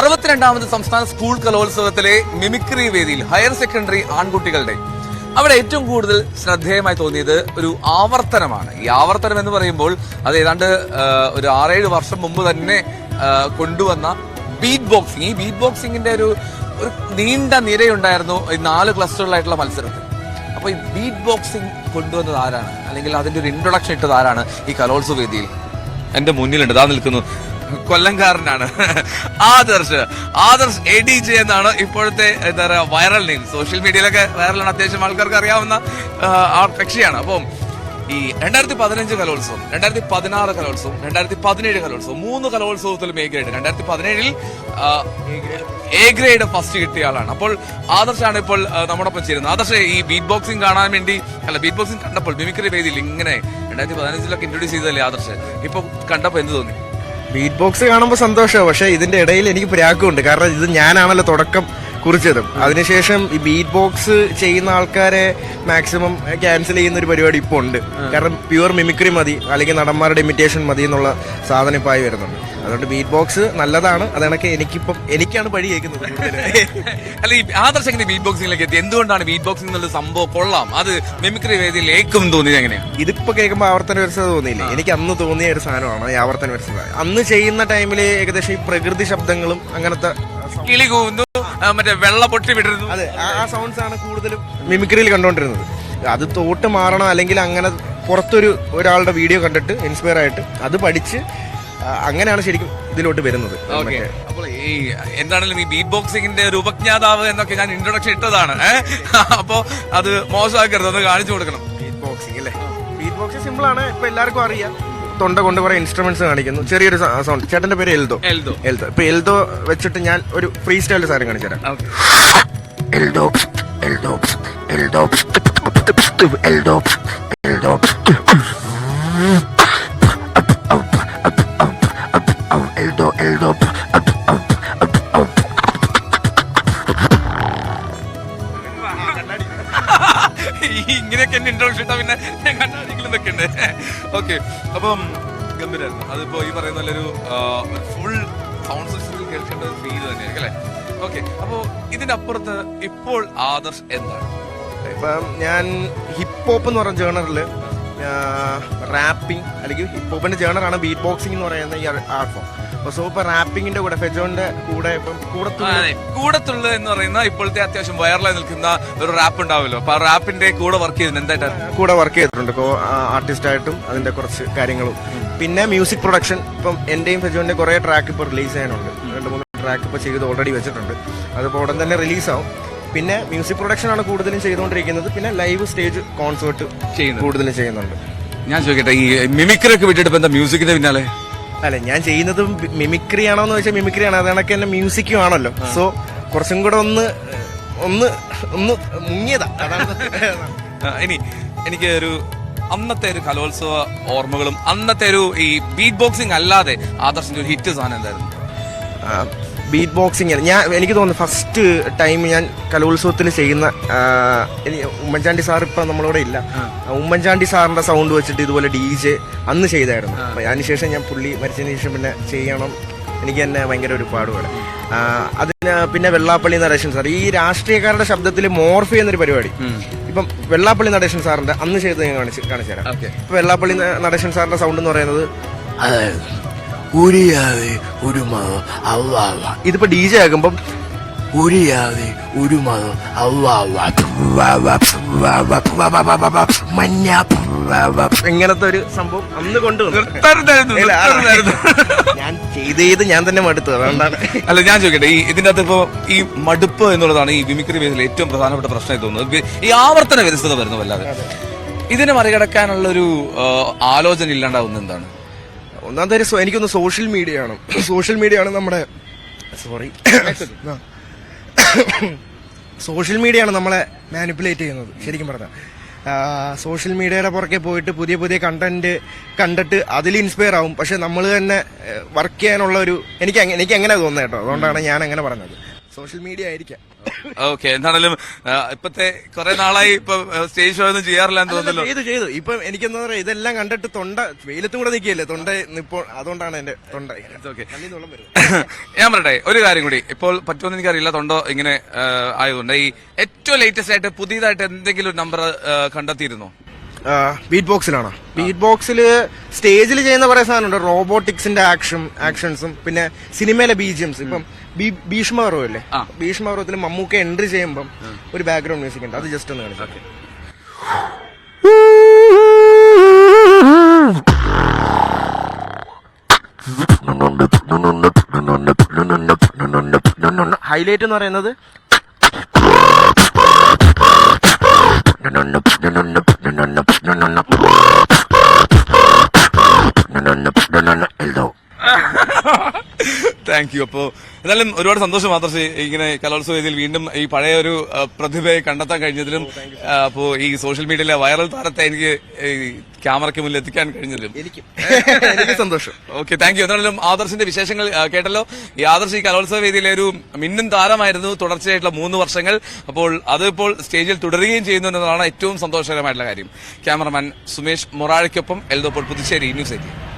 62ാമത് സംസ്ഥാന school കലോത്സവത്തിലെ mimicry വേദിയിൽ higher secondary ആൺകുട്ടികളുടെ അവിടെ ഏറ്റവും കൂടുതൽ ശ്രദ്ധേയമായി തോന്നിയത് ഒരു ആവർത്തനമാണ്. ഈ ആവർത്തനം എന്ന് പറയുമ്പോൾ അത് ഏതാണ്ട് ഒരു 6-7 വർഷം മുമ്പ് തന്നെ കൊണ്ടുവന്ന ബീറ്റ് ബോക്സിംഗ്. ഈ ബീറ്റ് ബോക്സിംഗിന്റെ ഒരു നീണ്ട നിരയുണ്ടായിരുന്നു ഈ 4 ക്ലസ്റ്ററുകളായിട്ടുള്ള മത്സരത്തിൽ. അപ്പൊ ഈ ബീറ്റ് ബോക്സിംഗ് കൊണ്ടുവന്നത് ആരാണ്, അല്ലെങ്കിൽ അതിന്റെ ഒരു ഇൻട്രൊഡക്ഷൻ ഇട്ടത് ആരാണ് ഈ കലോത്സവ വേദിയിൽ? എന്റെ മുന്നിലുണ്ട്, ഇതാ നിൽക്കുന്നു, കൊല്ലംകാരനാണ് ആദർശ് ADJ എന്നാണ് ഇപ്പോഴത്തെ എന്താ പറയാ വൈറൽ നെയിം. സോഷ്യൽ മീഡിയയിലൊക്കെ വൈറലാണ്, അത്യാവശ്യം ആൾക്കാർക്ക് അറിയാവുന്ന ആ കക്ഷിയാണ്. അപ്പം ഈ 2015 കലോത്സവം, 2016 കലോത്സവം, 2017 കലോത്സവം, 3 കലോത്സവത്തിലും A grade. 2017 A grade first കിട്ടിയ ആളാണ്. അപ്പോൾ ആദർശാണ് ഇപ്പോൾ നമ്മോടൊപ്പം ചേരുന്നത്. ആദർശ്, ഈ ബീറ്റ് ബോക്സിംഗ് കാണാൻ വേണ്ടി ബീറ്റ് ബോക്സിംഗ് കണ്ടപ്പോൾ മിമിക്രി വേദിയിൽ ഇങ്ങനെ 2015 ഇൻട്രൊഡ്യൂസ് ചെയ്തതല്ലേ ആദർശ്, ഇപ്പൊ കണ്ടപ്പോ എന്ത് തോന്നി? ബീറ്റ് ബോക്സ് കാണുമ്പോൾ സന്തോഷമാണ്, പക്ഷെ ഇതിന്റെ ഇടയിൽ എനിക്ക് പ്രാക്കുണ്ട്. കാരണം ഇത് ഞാനാണല്ലോ തുടക്കം കുറിച്ചതും. അതിനുശേഷം ഈ ബീറ്റ് ബോക്സ് ചെയ്യുന്ന ആൾക്കാരെ മാക്സിമം ക്യാൻസൽ ചെയ്യുന്ന ഒരു പരിപാടി ഇപ്പോൾ ഉണ്ട്. കാരണം പ്യുവർ മിമിക്രി മതി, അല്ലെങ്കിൽ നടന്മാരുടെ ഇമിറ്റേഷൻ മതി എന്നുള്ള സാധനം ഇപ്പം ആയി വരുന്നുണ്ട്. അതുകൊണ്ട് ബീറ്റ് ബോക്സ് നല്ലതാണ്. അതൊക്കെ എനിക്കാണ് പഴി കേൾക്കുന്നത്. അല്ല, ഈ ആദർശം ബീറ്റ് ബോക്സിംഗിലേക്ക് എത്തി, എന്തുകൊണ്ടാണ് ബീറ്റ് ബോക്സിംഗ് എന്നുള്ള സംഭവം കൊള്ളാം, അത് മിമിക്രി വേദിയിൽ ഏക്കും തോന്നിയത് എങ്ങനെയാണ്? ഇതിപ്പോ കേൾക്കുമ്പോൾ ആവർത്തന വരസത തോന്നിയില്ലേ? എനിക്ക് അന്ന് തോന്നിയ ഒരു സാധനമാണ് ഈ ആവർത്തന വരസത. അന്ന് ചെയ്യുന്ന ടൈമിൽ ഏകദേശം ഈ പ്രകൃതി ശബ്ദങ്ങളും അങ്ങനത്തെ കിളി കൂവുന്നു, മറ്റേ വെള്ള പൊട്ടി വിടരുന്നു, അതെ, ആ സൗണ്ട്സ് ആണ് കൂടുതലും മിമിക്രിയിൽ കണ്ടുകൊണ്ടിരുന്നത്. അത് തോട്ട് മാറണം, അല്ലെങ്കിൽ അങ്ങനെ ഒരാളുടെ വീഡിയോ കണ്ടിട്ട് ഇൻസ്പയർ ആയിട്ട് അത് പഠിച്ച് അങ്ങനെയാണ് ശരിക്കും ഇതിലോട്ട് വരുന്നത്. അപ്പോൾ ഈ എന്താണെങ്കിലും ഈ ബീറ്റ് ബോക്സിംഗിന്റെ ഒരു ഉപജ്ഞാതാവ് എന്നൊക്കെ ഞാൻ ഇൻട്രൊഡക്ഷൻ ഇട്ടതാണ്. അപ്പോ അത് മോശമാക്കരുത്, ഒന്ന് കാണിച്ചു കൊടുക്കണം. ബീറ്റ് ബോക്സിംഗ് അല്ലേ? ബീറ്റ് ബോക്സിംഗ് സിമ്പിൾ ആണ്, ഇപ്പൊ എല്ലാവർക്കും അറിയാം. തൊണ്ട കൊണ്ട് കുറെ ഇൻസ്ട്രുമെന്റ്സ് കാണിക്കുന്നു, ചെറിയൊരു സൗണ്ട്. ചേട്ടന്റെ പേര് എൽദോ. ഇപ്പൊ എൽദോ വെച്ചിട്ട് ഞാൻ ഒരു ഫ്രീ സ്റ്റൈൽ സാധനം കാണിച്ചു തരാം. ഇങ്ങനെയൊക്കെ എന്നെ ഇൻട്രൊഡക്ഷൻ ഇട്ടാ പിന്നെ ഞാൻ കണ്ടാണെങ്കിലും വെക്കണ്ടേ? ഓക്കെ, അപ്പം ഗംഭീരായിരുന്നു. അതിപ്പോ ഈ പറയുന്ന നല്ലൊരു ഫുൾ സൗണ്ട് സിസ്റ്റത്തിൽ കേൾക്കേണ്ട ഒരു ഫീൽ തന്നെയായിരിക്കും അല്ലേ? ഓക്കെ, അപ്പോ ഇതിനപ്പുറത്ത് ഇപ്പോൾ ആദർശ് എന്താണ്? ഇപ്പം ഞാൻ ഹിപ്പ് ഹോപ്പ് എന്ന് പറഞ്ഞ ജേണറില് റാപ്പിംഗ്, അല്ലെങ്കിൽ ഹിപ്പ് ഹോപ്പിന്റെ ജേണറാണ് ബീറ്റ് ബോക്സിംഗ് എന്ന് പറയുന്ന ഈ ആർട്ട് ഫോം. സോ ഇപ്പൊ റാപ്പിങ്ങിന്റെ കൂടെ ഫെജോന്റെ കൂടെ ഇപ്പം കൂടത്തുള്ള എന്ന് പറയുന്ന ഇപ്പോഴത്തെ അത്യാവശ്യം വൈറലായി നിൽക്കുന്ന ഒരു റാപ്പ് ഉണ്ടാവുമല്ലോ, അപ്പൊ ആ റാപ്പിന്റെ കൂടെ വർക്ക് ചെയ്തിട്ടുണ്ട്. എന്തായിട്ടാണ് കൂടെ വർക്ക് ചെയ്തിട്ടുണ്ട്, ആർട്ടിസ്റ്റ് ആയിട്ടും അതിന്റെ കുറച്ച് കാര്യങ്ങളും. പിന്നെ മ്യൂസിക് പ്രൊഡക്ഷൻ. ഇപ്പം എന്റെയും ഫെജോന്റെ കുറെ ട്രാക്ക് ഇപ്പൊ റിലീസ് ചെയ്യാനുണ്ട്. 2-3 ട്രാക്ക് ഇപ്പൊ ചെയ്ത് ഓൾറെഡി വെച്ചിട്ടുണ്ട്, അതിപ്പോ ഉടൻ തന്നെ റിലീസാവും. പിന്നെ മ്യൂസിക് പ്രൊഡക്ഷൻ ആണ് കൂടുതലും ചെയ്തുകൊണ്ടിരിക്കുന്നത്. പിന്നെ ലൈവ് സ്റ്റേജ് കോൺസേർട്ട് കൂടുതലും ചെയ്യുന്നുണ്ട്. ഞാൻ ചോദിക്കട്ടെ, ഈ മിമിക്രി ഒക്കെ വിട്ടിട്ട് എന്താ മ്യൂസിക്കിന്റെ പിന്നാലെ? അല്ല, ഞാൻ ചെയ്യുന്നത് മിമിക്രി ആണോന്ന് ചോദിച്ചാൽ മിമിക്രി ആണ്, അതണക്ക് തന്നെ മ്യൂസിക്കും ആണല്ലോ. സോ കുറച്ചും കൂടെ ഒന്ന് മുങ്ങിയതാ. ഇനി എനിക്ക് ഒരു അന്നത്തെ ഒരു കലോത്സവ ഓർമ്മകളും അന്നത്തെ ഒരു ഈ ബീറ്റ് ബോക്സിംഗ് അല്ലാതെ ആദർശിന്റെ ഒരു ഹിറ്റ് സാധനം എന്തായിരുന്നു? ബീറ്റ് ബോക്സിംഗ് എനിക്ക് തോന്നുന്നു ഫസ്റ്റ് ടൈം ഞാൻ കലോത്സവത്തിൽ ചെയ്യുന്ന ഉമ്മൻചാണ്ടി സാർ ഇപ്പൊ നമ്മളിവിടെ ഇല്ല. ഉമ്മൻചാണ്ടി സാറിന്റെ സൗണ്ട് വെച്ചിട്ട് ഇതുപോലെ DJ അന്ന് ചെയ്തായിരുന്നു. അപ്പൊ അതിനുശേഷം ഞാൻ പുള്ളി മരിച്ചതിന് ശേഷം പിന്നെ ചെയ്യണം, എനിക്ക് തന്നെ ഭയങ്കര ഒരു പാടുപാട്. അതിന് പിന്നെ വെള്ളാപ്പള്ളി നടേശൻ സാർ, ഈ രാഷ്ട്രീയക്കാരുടെ ശബ്ദത്തിൽ മോർഫ് ചെയ്യുന്നൊരു പരിപാടി. ഇപ്പം വെള്ളാപ്പള്ളി നടേശൻ സാറിന്റെ അന്ന് ചെയ്തത് ഞാൻ കാണിച്ചു തരാം. ഇപ്പൊ വെള്ളാപ്പള്ളി നടേശൻ സാറിന്റെ സൗണ്ട് എന്ന് പറയുന്നത് ഇതിപ്പോ DJ ആകുമ്പം ഇങ്ങനത്തെ ഒരു സംഭവം അന്ന് കൊണ്ടുവന്നു. ഞാൻ ചെയ്ത് ഞാൻ തന്നെ മടുത്തു, അതുകൊണ്ടാണ്. അല്ല, ഞാൻ ചോദിക്കട്ടെ, ഇതിന്റെ അകത്ത് ഇപ്പോ ഈ മടുപ്പ് എന്നുള്ളതാണ് ഈ മിമിക്രി വേദിയിൽ ഏറ്റവും പ്രധാനപ്പെട്ട പ്രശ്നമായി തോന്നുന്നത്. ഈ ആവർത്തന വ്യവസ്ഥത വരുന്നു വല്ലാതെ. ഇതിനെ മറികടക്കാനുള്ള ഒരു ആലോചന ഇല്ലാണ്ടാവുന്നത് എന്താണ്? ഒന്നാമത്തെ എനിക്കൊന്ന് സോഷ്യൽ മീഡിയ ആണ് നമ്മുടെ സോഷ്യൽ മീഡിയ ആണ് നമ്മളെ മാനിപ്പുലേറ്റ് ചെയ്യുന്നത്. ശരിക്കും പറഞ്ഞാൽ സോഷ്യൽ മീഡിയയുടെ പുറകെ പോയിട്ട് പുതിയ കണ്ടന്റ് കണ്ടിട്ട് അതിൽ ഇൻസ്പയർ ആവും. പക്ഷെ നമ്മൾ തന്നെ വർക്ക് ചെയ്യാനുള്ള ഒരു എനിക്ക് എങ്ങനെ തോന്നുന്നത് കേട്ടോ, അതുകൊണ്ടാണ് ഞാൻ അങ്ങനെ പറഞ്ഞത്. സോ സോഷ്യൽ മീഡിയ ആയിരിക്കാം. ഓക്കെ, എന്താണെങ്കിലും ഇപ്പത്തെ കുറെ നാളായി ഇപ്പൊ സ്റ്റേജ് ഷോ ഒന്നും ചെയ്യാറില്ല എന്ന് തോന്നുന്നല്ലോ. ചെയ്തു ഇപ്പൊ എനിക്കെന്താ പറയാ, ഇതെല്ലാം കണ്ടിട്ട് തൊണ്ട വെയിലത്തും കൂടെ നിൽക്കുകയല്ലേ, തൊണ്ട ഇപ്പോൾ അതുകൊണ്ടാണ് എന്റെ തൊണ്ട ഞാൻ പറയട്ടെ ഒരു കാര്യം കൂടി, ഇപ്പോൾ പറ്റുമെന്ന് എനിക്കറിയില്ല, തൊണ്ട ഇങ്ങനെ ആയതുകൊണ്ട് ഈ ഏറ്റവും ലേറ്റസ്റ്റ് ആയിട്ട് പുതിയതായിട്ട് എന്തെങ്കിലും നമ്പർ കണ്ടെത്തിയിരുന്നോ? ബീറ്റ് ബോക്സിലാണോ? ബീറ്റ് ബോക്സിൽ സ്റ്റേജിൽ ചെയ്യുന്ന കുറെ സാധനമുണ്ട്, റോബോട്ടിക്സിന്റെ ആക്ഷൻസും പിന്നെ സിനിമയിലെ ബീജിയംസ്. ഇപ്പം ഭീഷ്മപർവം അല്ലേ, ഭീഷ്മപർവത്തിൽ മമ്മൂക്ക എൻട്രി ചെയ്യുമ്പം ഒരു ബാക്ക്ഗ്രൗണ്ട് മ്യൂസിക് ഉണ്ട്, അത് ജസ്റ്റ് ഒന്ന് കാണിച്ചു. ഹൈലൈറ്റ് എന്ന് പറയുന്നത് താങ്ക് യു. അപ്പോ എന്നാലും ഒരുപാട് സന്തോഷം മാത്രം ഇങ്ങനെ കലോത്സവ വേദിയിൽ വീണ്ടും ഈ പഴയ ഒരു പ്രതിഭയെ കണ്ടെത്താൻ കഴിഞ്ഞതിലും അപ്പോ ഈ സോഷ്യൽ മീഡിയയിലെ വൈറൽ താരത്തെ എനിക്ക് ക്യാമറയ്ക്ക് മുന്നിൽ എത്തിക്കാൻ കഴിഞ്ഞതിലും എനിക്ക് സന്തോഷം. Okay, thank you. എന്നാലും ആദർശിന്റെ വിശേഷങ്ങൾ കേട്ടല്ലോ. ഈ ആദർശ് ഈ കലോത്സവ വേദിയിലെ ഒരു മിന്നും താരമായിരുന്നു തുടർച്ചയായിട്ടുള്ള 3 വർഷങ്ങൾ. അപ്പോൾ അതിപ്പോൾ സ്റ്റേജിൽ തുടരുകയും ചെയ്യുന്നു എന്നതാണ് ഏറ്റവും സന്തോഷകരമായിട്ടുള്ള കാര്യം. ക്യാമറമാൻ സുമേഷ് മൊറാഴയ്ക്കൊപ്പം എൽദോപ്പോൾ, പുതുച്ചേരി, ന്യൂസ് 18.